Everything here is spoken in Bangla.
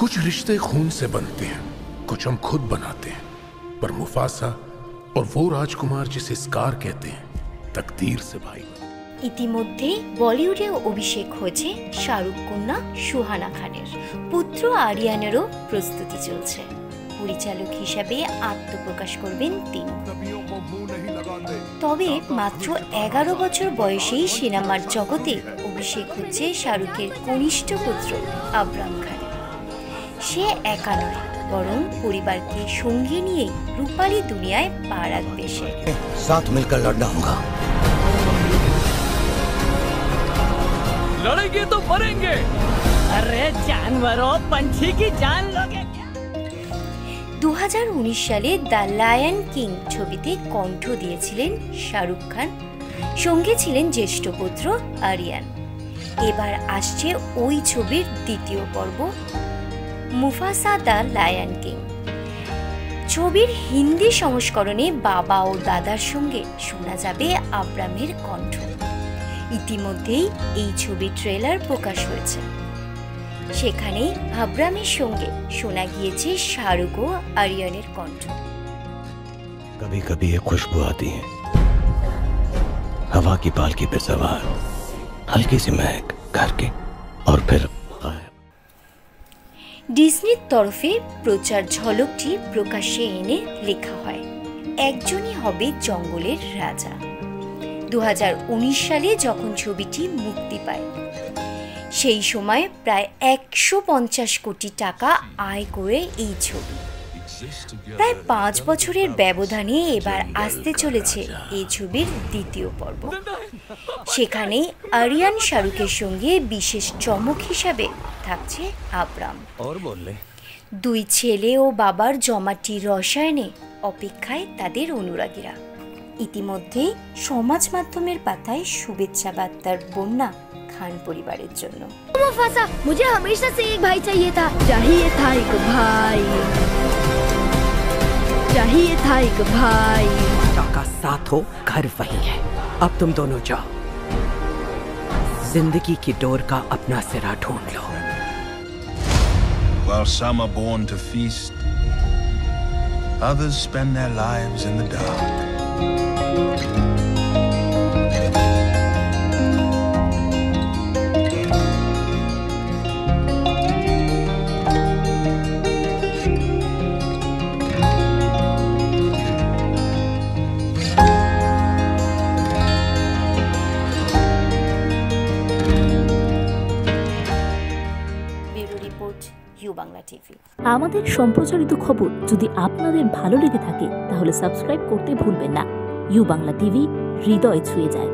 कुछ रिश्ते खून से बनते हैं, कुछ हम खुद बनाते हैं, पर मुफासा और वो राजकुमार जिसे स्कार कहते हैं, तकदीर से भाई। ইতিমধ্যে বলিউডে অভিষেক হয়েছে শাহরুখ কন্যা সুহানা খানের। পুত্র আরিয়ানেরও প্রস্তুতি চলছে। পরিচালক হিসাবে আত্মপ্রকাশ করবেন তিনি। তবে মাত্র 11 বছর বয়সেই সিনেমার জগতে অভিষেক হচ্ছে শাহরুখের কনিষ্ঠ পুত্র আবরাম খানের। সে একা নয়, বরং পরিবারকে সঙ্গে নিয়ে রূপালী দুনিয়ায় পা রাখবে সে। साथ मिलकर लड़ना होगा। लड़ेंगे तो मरेंगे। अरे जानवरों, पंछी की जान लोगे क्या? 2019 সালে দ্য লায়ন কিং ছবিতে কণ্ঠ দিয়েছিলেন শাহরুখ খান, সঙ্গে ছিলেন জ্যেষ্ঠ পুত্র আরিয়ান। এবার আসছে ওই ছবির দ্বিতীয় পর্ব, মুফাসা দ্য লায়ন কিং। ছবির হিন্দি সংস্করণে বাবা ও দাদার সঙ্গে শোনা যাবে আবরামের কণ্ঠ। ইতিমধ্যেই এই ছবির ট্রেলার প্রকাশ হয়েছে। সেখানে আবরামের সঙ্গে শোনা গিয়েছে শাহরুখ ও আরিয়ানের কণ্ঠ। कभी कभी ये खुशबू आती है, हवा की पालकी पे सवार, हल्की सी महक घर की, और फिर ডিজনির তরফে প্রচার ঝলকটি প্রকাশ্যে এনে লেখা হয়, একজনই হবে জঙ্গলের রাজা। 2019 সালে যখন ছবিটি মুক্তি পায়, সেই সময় প্রায় 150 কোটি টাকা আয় করে এই ছবি। প্রায় 5 বছরের ব্যবধানে এবার আসতে চলেছে এই ছবির দ্বিতীয় পর্ব। সেখানে আরিয়ান শাহরুখের সঙ্গে বিশেষ চমক হিসাবে থাকছে আবরাম। দুই ছেলে ও বাবার জমাটি রসায়নে অপেক্ষায় তাদের অনুরাগীরা। ইতিমধ্যে সমাজ মাধ্যমের পাতায় শুভেচ্ছা বার্তার বন্যা খান পরিবারের জন্য। मुफासा, मुझे हमेशा से एक भाई चाहिए था एक भाई, चाहिए था एक भाई। का साथ हो, घर वही है। अब तुम दोनों जाओ, जिंदगी की डोर का अपना सिरा ढूंढ लो। While some are born to feast, others spend their lives in the dark. আমাদের সম্প্রচারিত খবর যদি আপনাদের ভালো লেগে থাকে তাহলে সাবস্ক্রাইব করতে ভুলবেন না। ইউ বাংলা টিভি, হৃদয় ছুঁয়ে যায়।